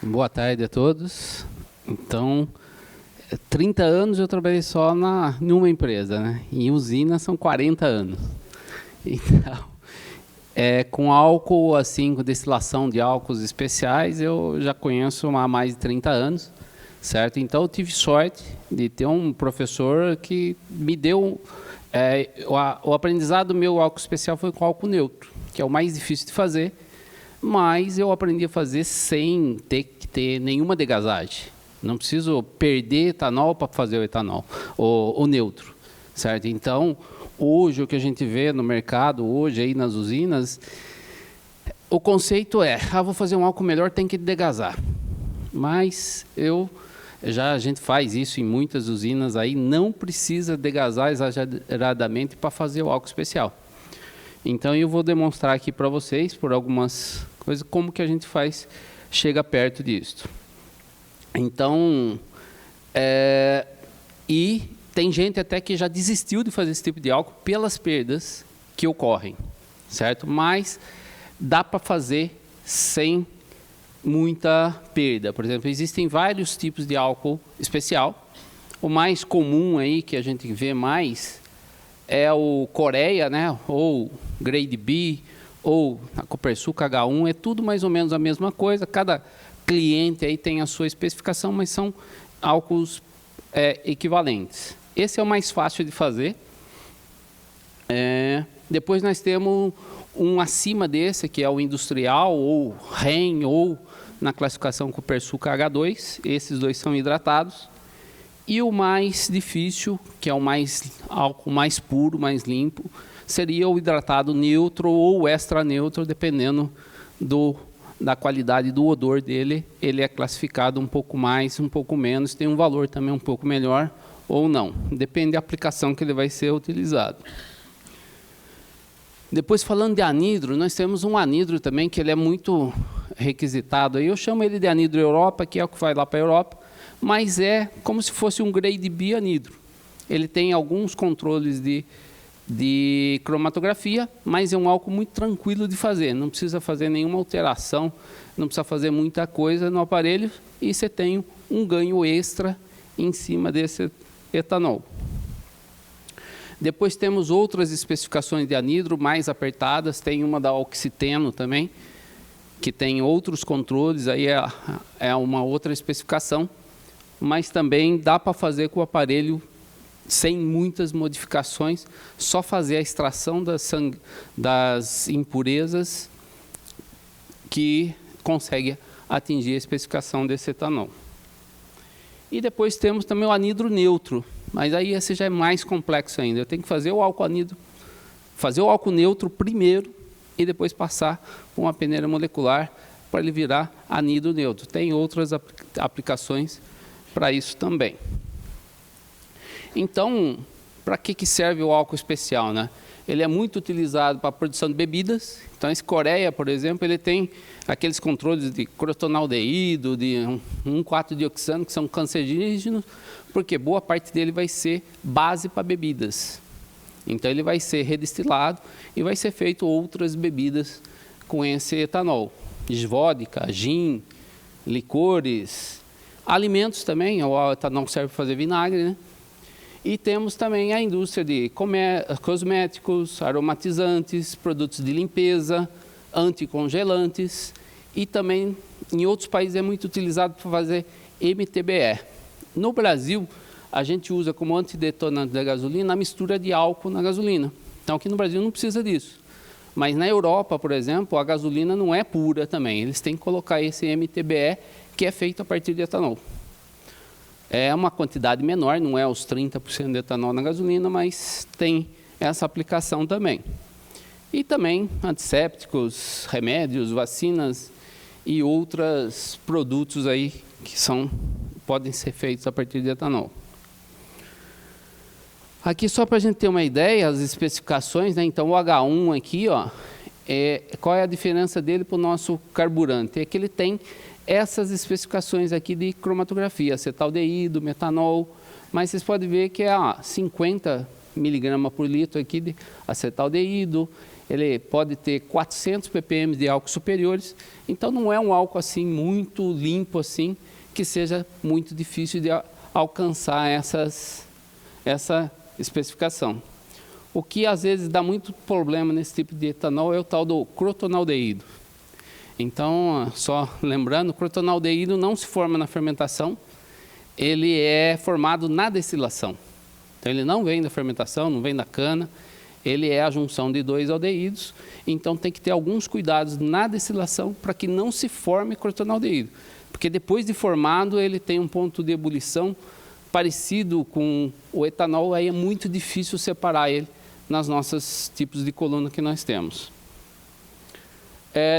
Boa tarde a todos. Então, 30 anos eu trabalhei só numa empresa, né? Em usina são 40 anos. Então, com álcool, assim, com destilação de álcools especiais, eu já conheço há mais de 30 anos, certo? Então, eu tive sorte de ter um professor que me deu... o aprendizado meu álcool especial foi com álcool neutro, que é o mais difícil de fazer, mas eu aprendi a fazer sem ter que ter nenhuma degasagem. Não preciso perder etanol para fazer o etanol, o neutro, certo? Então, hoje o que a gente vê no mercado, hoje aí nas usinas, o conceito é, vou fazer um álcool melhor, tem que degasar. Mas a gente faz isso em muitas usinas aí, não precisa degasar exageradamente para fazer o álcool especial. Então, eu vou demonstrar aqui para vocês, por algumas coisas, como que a gente chega perto disso. Então, e tem gente até que já desistiu de fazer esse tipo de álcool pelas perdas que ocorrem, certo? Mas dá para fazer sem muita perda. Por exemplo, existem vários tipos de álcool especial. O mais comum aí, que a gente vê mais, é o Coreia, né? Ou Grade B, ou a Copersucar H1, é tudo mais ou menos a mesma coisa. Cada cliente aí tem a sua especificação, mas são álcools equivalentes. Esse é o mais fácil de fazer. Depois nós temos um acima desse, que é o industrial, ou REN, ou na classificação Copersucar H2. Esses dois são hidratados. E o mais difícil, que é o álcool mais puro, mais limpo, seria o hidratado neutro ou extra neutro, dependendo da qualidade do odor dele. Ele é classificado um pouco mais, um pouco menos, tem um valor também um pouco melhor ou não. Depende da aplicação que ele vai ser utilizado. Depois, falando de anidro, nós temos um anidro também, que ele é muito requisitado. Eu chamo ele de anidro Europa, que é o que vai lá para a Europa, mas é como se fosse um grade B anidro. Ele tem alguns controles de cromatografia, mas é um álcool muito tranquilo de fazer. Não precisa fazer nenhuma alteração, não precisa fazer muita coisa no aparelho e você tem um ganho extra em cima desse etanol. Depois temos outras especificações de anidro mais apertadas, tem uma da Oxiteno também, que tem outros controles, aí é uma outra especificação, mas também dá para fazer com o aparelho sem muitas modificações, só fazer a extração das impurezas que consegue atingir a especificação desse etanol. E depois temos também o anidro neutro, mas aí esse já é mais complexo ainda. Eu tenho que fazer o álcool anidro, fazer o álcool neutro primeiro e depois passar por uma peneira molecular para ele virar anidro neutro. Tem outras aplicações para isso também. Então, para que serve o álcool especial, né? Ele é muito utilizado para a produção de bebidas. Então, esse Coreia, por exemplo, ele tem aqueles controles de crotonaldeído, de 1,4-dioxano, que são cancerígenos, porque boa parte dele vai ser base para bebidas. Então, ele vai ser redestilado e vai ser feito outras bebidas com esse etanol. Vodka, gin, licores, alimentos também. O etanol serve para fazer vinagre, né? E temos também a indústria de cosméticos, aromatizantes, produtos de limpeza, anticongelantes e também em outros países é muito utilizado para fazer MTBE. No Brasil, a gente usa como antidetonante da gasolina a mistura de álcool na gasolina. Então aqui no Brasil não precisa disso. Mas na Europa, por exemplo, a gasolina não é pura também. Eles têm que colocar esse MTBE que é feito a partir de etanol. É uma quantidade menor, não é os 30% de etanol na gasolina, mas tem essa aplicação também. E também antissépticos, remédios, vacinas e outros produtos aí que podem ser feitos a partir de etanol. Aqui só para a gente ter uma ideia, as especificações, né? Então o H1 aqui, ó, qual é a diferença dele para o nosso carburante? É que ele tem essas especificações aqui de cromatografia, acetaldeído, metanol, mas vocês podem ver que é 50 miligramas por litro aqui de acetaldeído, ele pode ter 400 ppm de álcool superiores, então não é um álcool assim muito limpo assim, que seja muito difícil de alcançar essa especificação. O que às vezes dá muito problema nesse tipo de etanol é o tal do crotonaldeído. Então, só lembrando, o crotonaldeído não se forma na fermentação, ele é formado na destilação. Então, ele não vem da fermentação, não vem da cana, ele é a junção de 2 aldeídos, então tem que ter alguns cuidados na destilação para que não se forme crotonaldeído. Porque depois de formado, ele tem um ponto de ebulição parecido com o etanol, aí é muito difícil separar ele nas nossas tipos de coluna que nós temos.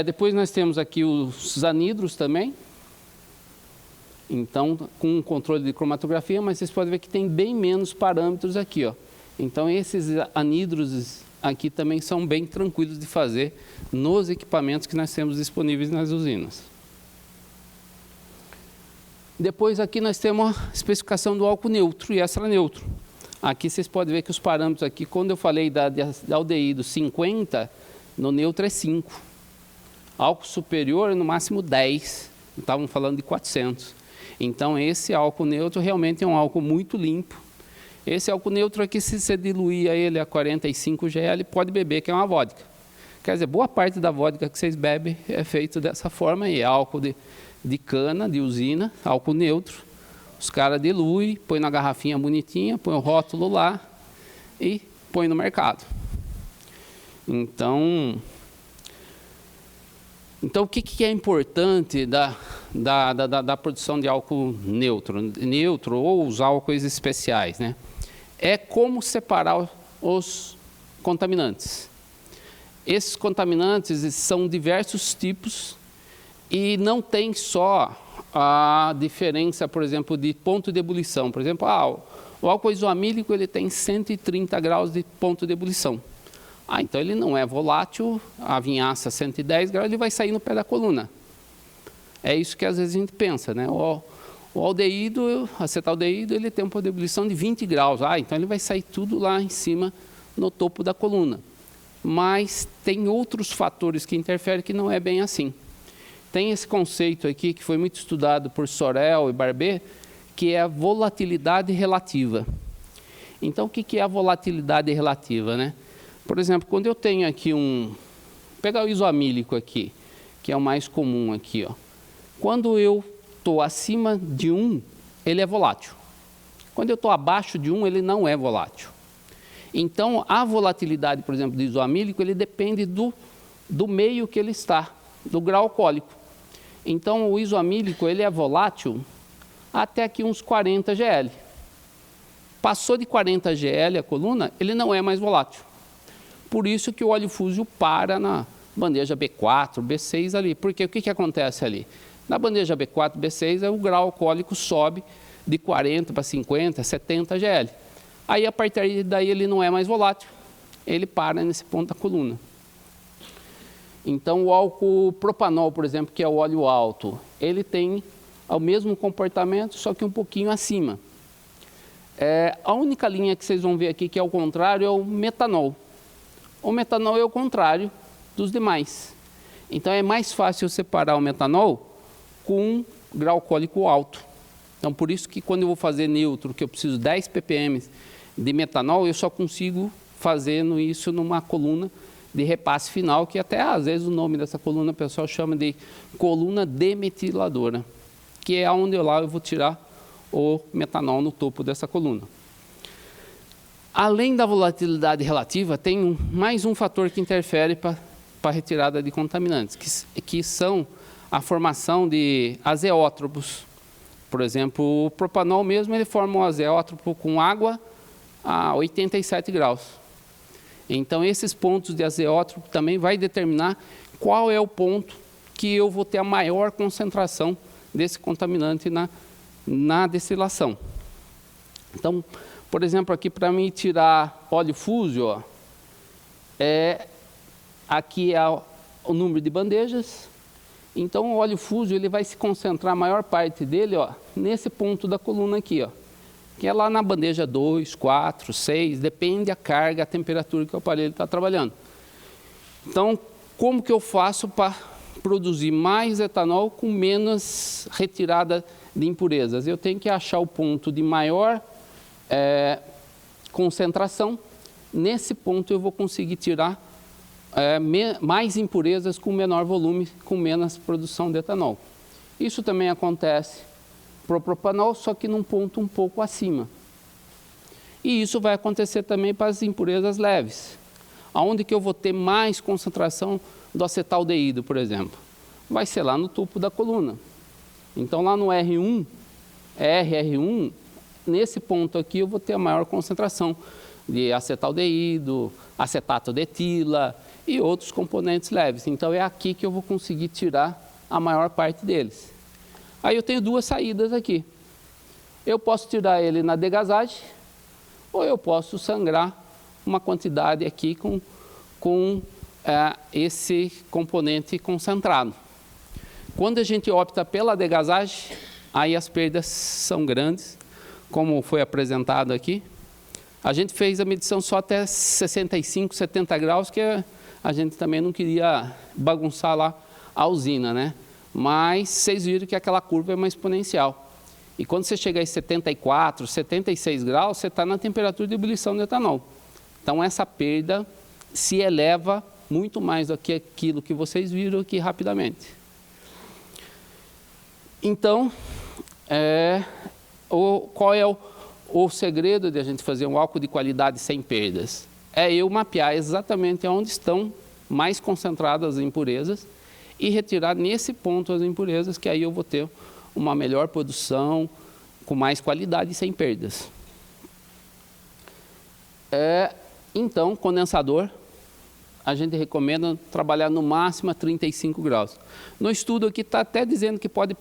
Depois nós temos aqui os anidros também, então com controle de cromatografia, mas vocês podem ver que tem bem menos parâmetros aqui, ó. Então esses anidros aqui também são bem tranquilos de fazer nos equipamentos que nós temos disponíveis nas usinas. Depois aqui nós temos a especificação do álcool neutro e extra neutro. Aqui vocês podem ver que os parâmetros aqui, quando eu falei da aldeído 50, no neutro é 5. Álcool superior no máximo 10, estavam falando de 400. Então esse álcool neutro realmente é um álcool muito limpo. Esse álcool neutro aqui, se você diluir ele a 45 GL, pode beber, que é uma vodka. Quer dizer, boa parte da vodka que vocês bebem é feito dessa forma aí, álcool de cana, de usina, álcool neutro. Os caras diluem, põem na garrafinha bonitinha, põem o rótulo lá e põem no mercado. Então o que é importante da produção de álcool neutro ou os álcoois especiais, né? É como separar os contaminantes. Esses contaminantes são diversos tipos e não tem só a diferença, por exemplo, de ponto de ebulição. Por exemplo, o álcool isoamílico ele tem 130 graus de ponto de ebulição. Então ele não é volátil, a vinhaça 110 graus, ele vai sair no pé da coluna. É isso que às vezes a gente pensa, né? O aldeído, acetaldeído, ele tem um ponto de ebulição de 20 graus. Então ele vai sair tudo lá em cima, no topo da coluna. Mas tem outros fatores que interferem que não é bem assim. Tem esse conceito aqui, que foi muito estudado por Sorel e Barber, que é a volatilidade relativa. Então o que é a volatilidade relativa, né? Por exemplo, quando eu tenho aqui pegar o isoamílico aqui, que é o mais comum aqui, ó. Quando eu estou acima de 1, ele é volátil. Quando eu estou abaixo de 1, ele não é volátil. Então, a volatilidade, por exemplo, do isoamílico, ele depende do meio que ele está, do grau alcoólico. Então, o isoamílico, ele é volátil até aqui uns 40 GL. Passou de 40 GL a coluna, ele não é mais volátil. Por isso que o óleo fúsio para na bandeja B4, B6 ali. Porque o que acontece ali? Na bandeja B4, B6, o grau alcoólico sobe de 40 para 50, 70 GL. Aí, a partir daí, ele não é mais volátil. Ele para nesse ponto da coluna. Então, o álcool propanol, por exemplo, que é o óleo alto, ele tem o mesmo comportamento, só que um pouquinho acima. A única linha que vocês vão ver aqui que é o contrário é o metanol. O metanol é o contrário dos demais. Então, é mais fácil separar o metanol com grau alcoólico alto. Então, por isso que quando eu vou fazer neutro, que eu preciso 10 ppm de metanol, eu só consigo fazendo isso numa coluna de repasse final, que até às vezes o nome dessa coluna o pessoal chama de coluna demetiladora, que é onde eu vou tirar o metanol no topo dessa coluna. Além da volatilidade relativa, tem mais um fator que interfere para a retirada de contaminantes, que são a formação de azeótropos. Por exemplo, o propanol mesmo, ele forma um azeótropo com água a 87 graus. Então, esses pontos de azeótropo também vai determinar qual é o ponto que eu vou ter a maior concentração desse contaminante na destilação. Então, por exemplo, aqui para mim tirar óleo fúsio, ó, aqui é o número de bandejas. Então, o óleo fúsio ele vai se concentrar, a maior parte dele, ó, nesse ponto da coluna aqui, ó, que é lá na bandeja 2, 4, 6, depende da carga, a temperatura que o aparelho está trabalhando. Então, como que eu faço para produzir mais etanol com menos retirada de impurezas? Eu tenho que achar o ponto de maior concentração. Nesse ponto eu vou conseguir tirar mais impurezas com menor volume, com menos produção de etanol. Isso também acontece para o propanol, só que num ponto um pouco acima. E isso vai acontecer também para as impurezas leves. Aonde que eu vou ter mais concentração do acetaldeído, por exemplo? Vai ser lá no topo da coluna. Então lá no R1, nesse ponto aqui eu vou ter a maior concentração de acetaldeído, acetato de etila e outros componentes leves. Então é aqui que eu vou conseguir tirar a maior parte deles. Aí eu tenho duas saídas aqui. Eu posso tirar ele na degasagem, ou eu posso sangrar uma quantidade aqui com esse componente concentrado. Quando a gente opta pela degasagem, aí as perdas são grandes, como foi apresentado aqui. A gente fez a medição só até 65, 70 graus, que a gente também não queria bagunçar lá a usina, né? Mas vocês viram que aquela curva é uma exponencial. E quando você chega a 74, 76 graus, você está na temperatura de ebulição do etanol. Então essa perda se eleva muito mais do que aquilo que vocês viram aqui rapidamente. Então, qual é o segredo de a gente fazer um álcool de qualidade sem perdas? É eu mapear exatamente onde estão mais concentradas as impurezas e retirar nesse ponto as impurezas, que aí eu vou ter uma melhor produção, com mais qualidade e sem perdas. Então, condensador, a gente recomenda trabalhar no máximo a 35 graus. No estudo aqui está até dizendo que pode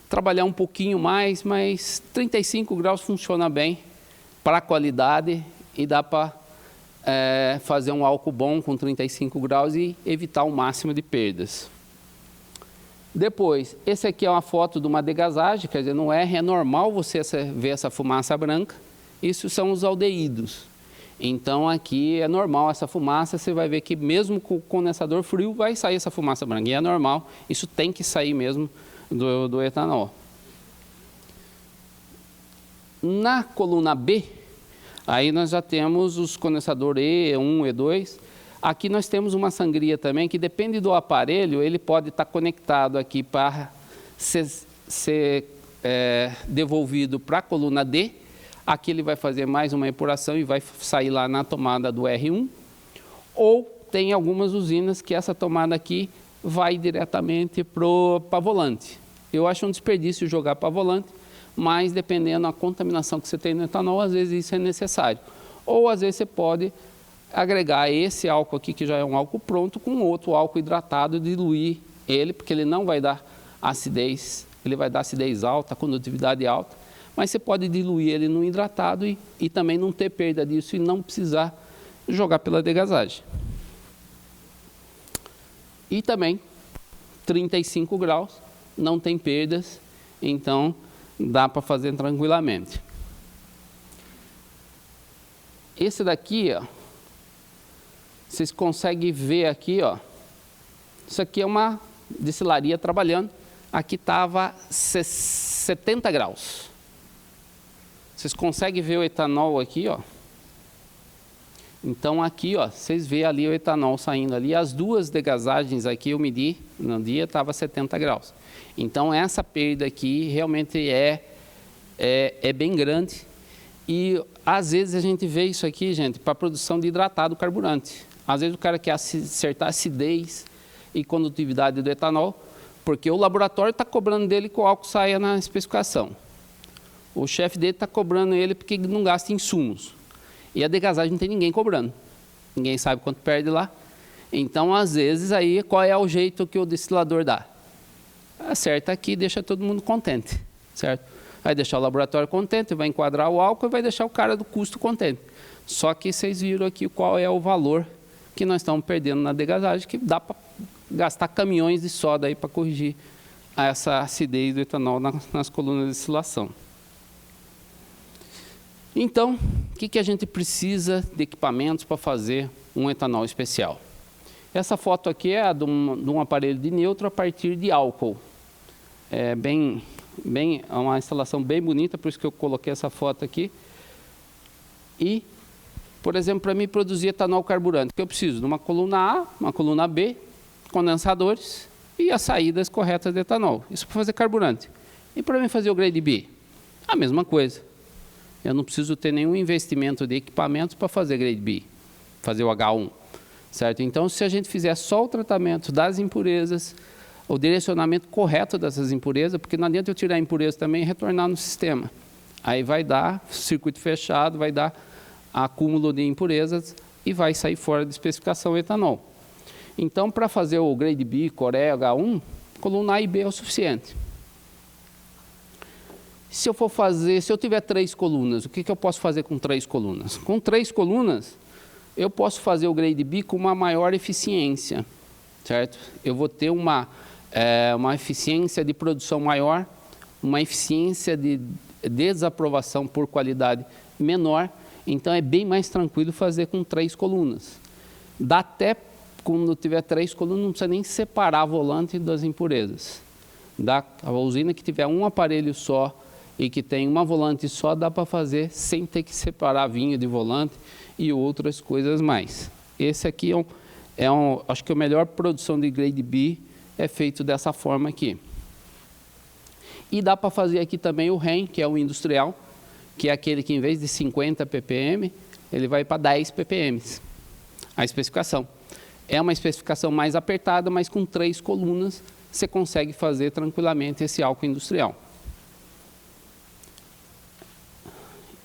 trabalhar um pouquinho mais, mas 35 graus funciona bem para a qualidade e dá para fazer um álcool bom com 35 graus e evitar o máximo de perdas. Depois, esse aqui é uma foto de uma degasagem, quer dizer, no R é normal você ver essa fumaça branca. Isso são os aldeídos. Então aqui é normal essa fumaça, você vai ver que mesmo com o condensador frio vai sair essa fumaça branca. E é normal, isso tem que sair mesmo do etanol. Na coluna B, aí nós já temos os condensadores E1, E2. Aqui nós temos uma sangria também, que depende do aparelho, ele pode estar conectado aqui para ser devolvido para a coluna D. Aqui ele vai fazer mais uma epuração e vai sair lá na tomada do R1. Ou tem algumas usinas que essa tomada aqui vai diretamente para volante. Eu acho um desperdício jogar para volante, mas dependendo da contaminação que você tem no etanol, às vezes isso é necessário. Ou às vezes você pode agregar esse álcool aqui, que já é um álcool pronto, com outro álcool hidratado, diluir ele, porque ele não vai dar acidez, ele vai dar acidez alta, condutividade alta, mas você pode diluir ele no hidratado e também não ter perda disso e não precisar jogar pela degasagem. E também 35 graus, não tem perdas, então dá para fazer tranquilamente. Esse daqui, ó, vocês conseguem ver aqui, ó, isso aqui é uma destilaria trabalhando, aqui estava 70 graus. Vocês conseguem ver o etanol aqui, ó. Então aqui, ó, vocês veem ali o etanol saindo ali. As duas degasagens aqui eu medi, no dia estava 70 graus. Então essa perda aqui realmente é bem grande. E às vezes a gente vê isso aqui, gente, para a produção de hidratado carburante. Às vezes o cara quer acertar a acidez e condutividade do etanol, porque o laboratório está cobrando dele que o álcool saia na especificação. O chefe dele está cobrando ele porque não gasta insumos. E a degasagem não tem ninguém cobrando. Ninguém sabe quanto perde lá. Então, às vezes, aí, qual é o jeito que o destilador dá? Acerta aqui e deixa todo mundo contente, certo? Vai deixar o laboratório contente, vai enquadrar o álcool e vai deixar o cara do custo contente. Só que vocês viram aqui qual é o valor que nós estamos perdendo na degasagem, que dá para gastar caminhões de soda aí para corrigir essa acidez do etanol nas colunas de destilação. Então, o que a gente precisa de equipamentos para fazer um etanol especial? Essa foto aqui é de um aparelho de neutro a partir de álcool. É uma instalação bem bonita, por isso que eu coloquei essa foto aqui. E, por exemplo, para mim produzir etanol carburante, que eu preciso de uma coluna A, uma coluna B, condensadores e as saídas corretas de etanol. Isso para fazer carburante. E para mim fazer o grade B? A mesma coisa. Eu não preciso ter nenhum investimento de equipamentos para fazer grade B, fazer o H1. Certo? Então, se a gente fizer só o tratamento das impurezas, o direcionamento correto dessas impurezas, porque não adianta eu tirar a impureza também e retornar no sistema. Aí vai dar circuito fechado, vai dar acúmulo de impurezas e vai sair fora de especificação o etanol. Então, para fazer o grade B, Corea, H1, coluna A e B é o suficiente. Se eu tiver 3 colunas, o que eu posso fazer com 3 colunas? Com 3 colunas, eu posso fazer o grade B com uma maior eficiência, certo? Eu vou ter uma eficiência de produção maior, uma eficiência de desaprovação por qualidade menor, então é bem mais tranquilo fazer com 3 colunas. Dá até, quando tiver 3 colunas, não precisa nem separar a volante das impurezas. A usina que tiver um aparelho só e que tem uma volante só, dá para fazer sem ter que separar vinho de volante e outras coisas mais. Esse aqui acho que a melhor produção de grade B é feito dessa forma aqui. E dá para fazer aqui também o REN, que é o industrial, que é aquele que em vez de 50 ppm, ele vai para 10 ppm. A especificação. É uma especificação mais apertada, mas com 3 colunas você consegue fazer tranquilamente esse álcool industrial.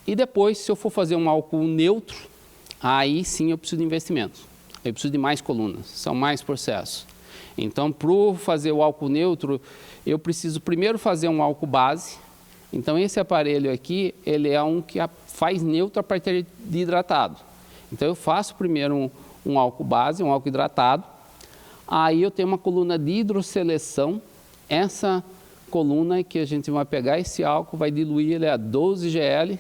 E depois, se eu for fazer um álcool neutro, aí sim eu preciso de investimento. Eu preciso de mais colunas, são mais processos. Então, para fazer o álcool neutro, eu preciso primeiro fazer um álcool base. Então, esse aparelho aqui, ele é um que faz neutro a partir de hidratado. Então, eu faço primeiro um álcool base, um álcool hidratado. Aí eu tenho uma coluna de hidrosseleção. Essa coluna que a gente vai pegar esse álcool, vai diluir ele a 12 GL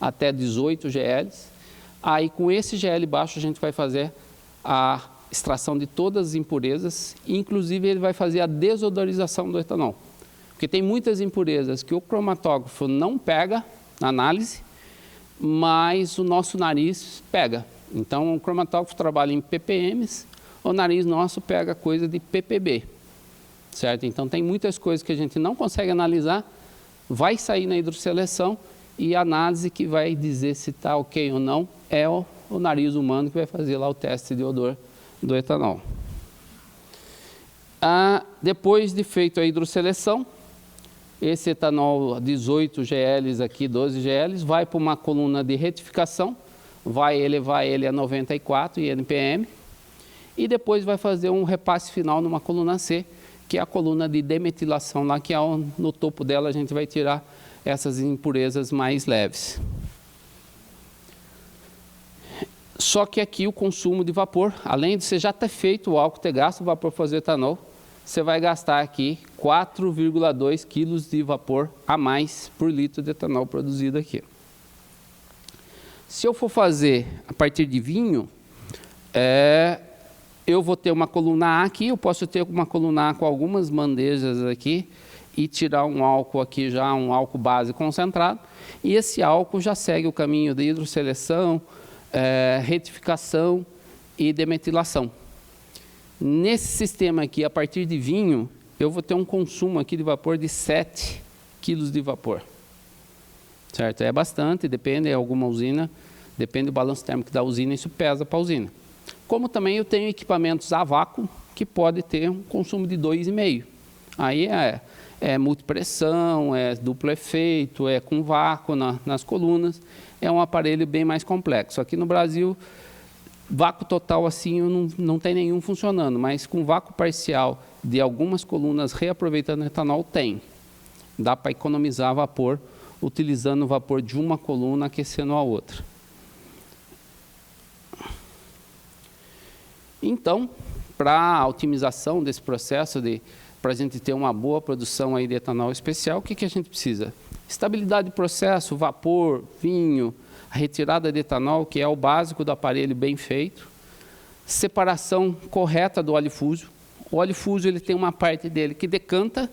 até 18 GL. Aí com esse GL baixo a gente vai fazer a extração de todas as impurezas, inclusive ele vai fazer a desodorização do etanol. Porque tem muitas impurezas que o cromatógrafo não pega na análise, mas o nosso nariz pega. Então o cromatógrafo trabalha em ppms, o nariz nosso pega coisa de ppb. Certo? Então tem muitas coisas que a gente não consegue analisar, vai sair na hidrosseleção e a análise que vai dizer se está ok ou não é o nariz humano que vai fazer lá o teste de odor do etanol. Depois de feito a hidrosseleção, esse etanol 18 GL aqui, 12 GL, vai para uma coluna de retificação, vai elevar ele a 94 INPM e depois vai fazer um repasse final numa coluna C, que é a coluna de demetilação lá, que é no topo dela a gente vai tirar essas impurezas mais leves. Só que aqui o consumo de vapor, além de você já ter feito o álcool, ter gasto o vapor para fazer etanol, você vai gastar aqui 4,2 kg de vapor a mais por litro de etanol produzido aqui. Se eu for fazer a partir de vinho, eu vou ter uma coluna A aqui, eu posso ter uma coluna A com algumas bandejas aqui e tirar um álcool aqui já, um álcool base concentrado, e esse álcool já segue o caminho de hidrosseleção, retificação e demetilação. Nesse sistema aqui, a partir de vinho, eu vou ter um consumo aqui de vapor de 7 kg de vapor. Certo? É bastante, depende de alguma usina, depende do balanço térmico da usina, isso pesa para a usina. Como também eu tenho equipamentos a vácuo, que pode ter um consumo de 2,5. Aí é multipressão, é duplo efeito, é com vácuo nas colunas, é um aparelho bem mais complexo. Aqui no Brasil, vácuo total assim não tem nenhum funcionando, mas com vácuo parcial de algumas colunas reaproveitando etanol tem. Dá para economizar vapor utilizando o vapor de uma coluna aquecendo a outra. Então, para a otimização desse processo, para a gente ter uma boa produção aí de etanol especial, o que a gente precisa? Estabilidade de processo, vapor, vinho, a retirada de etanol, que é o básico do aparelho bem feito. separação correta do óleo fúsio. O óleo fúsio ele tem uma parte dele que decanta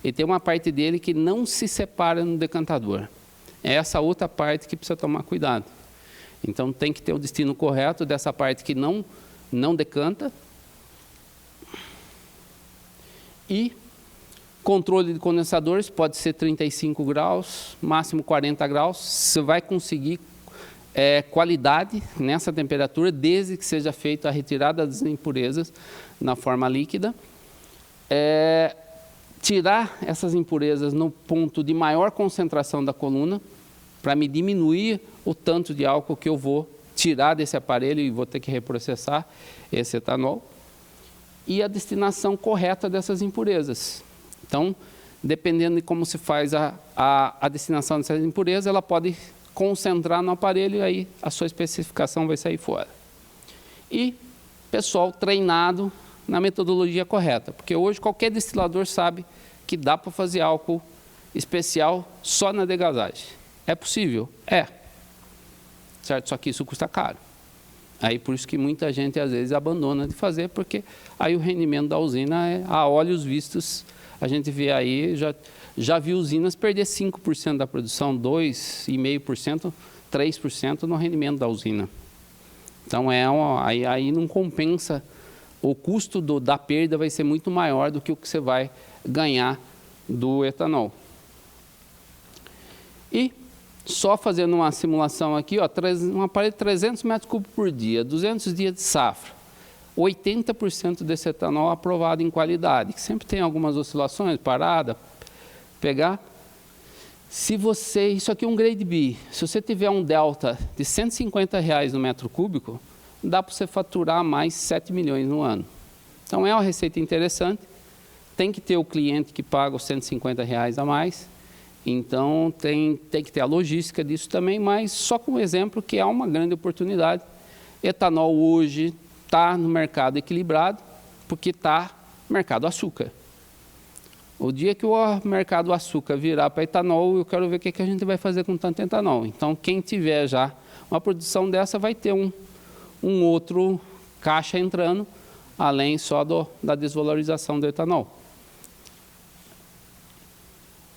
e tem uma parte dele que não se separa no decantador. É essa outra parte que precisa tomar cuidado. Então tem que ter o destino correto dessa parte que não decanta. E controle de condensadores pode ser 35 graus, máximo 40 graus. Você vai conseguir qualidade nessa temperatura, desde que seja feita a retirada das impurezas na forma líquida. Tirar essas impurezas no ponto de maior concentração da coluna, para me diminuir o tanto de álcool que eu vou tirar desse aparelho e vou ter que reprocessar esse etanol. E a destinação correta dessas impurezas. Então, dependendo de como se faz a destinação dessas impurezas, ela pode concentrar no aparelho e aí a sua especificação vai sair fora. E pessoal treinado na metodologia correta, porque hoje qualquer destilador sabe que dá para fazer álcool especial só na degasagem. É possível? É. Certo? Só que isso custa caro. Aí por isso que muita gente às vezes abandona de fazer, porque aí o rendimento da usina é a olhos vistos. A gente vê aí, já vi usinas perder 5% da produção, 2,5%, 3% no rendimento da usina. Então aí não compensa, o custo da perda vai ser muito maior do que o que você vai ganhar do etanol. E só fazendo uma simulação aqui, ó, um aparelho de 300 metros cúbicos por dia, 200 dias de safra. 80% desse etanol aprovado em qualidade, que sempre tem algumas oscilações, parada, pegar. Isso aqui é um grade B, se você tiver um delta de R$150 no metro cúbico, dá para você faturar mais 7 milhões no ano. Então é uma receita interessante, tem que ter o cliente que paga os R$150 a mais, então tem que ter a logística disso também, mas só com o exemplo que é uma grande oportunidade. Etanol hoje está no mercado equilibrado, porque está no mercado açúcar. O dia que o mercado açúcar virar para etanol, eu quero ver o que a gente vai fazer com tanto etanol. Então, quem tiver já uma produção dessa vai ter um outro caixa entrando, além só da desvalorização do etanol.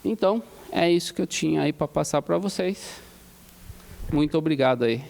Então, é isso que eu tinha aí para passar para vocês. Muito obrigado aí.